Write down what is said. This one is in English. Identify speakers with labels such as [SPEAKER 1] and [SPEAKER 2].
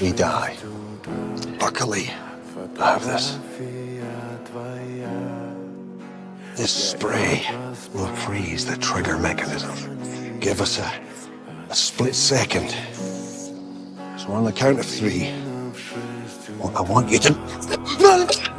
[SPEAKER 1] we die. Luckily, I have this. This spray will freeze the trigger mechanism. Give us a split second. So on the count of 3, I want you to...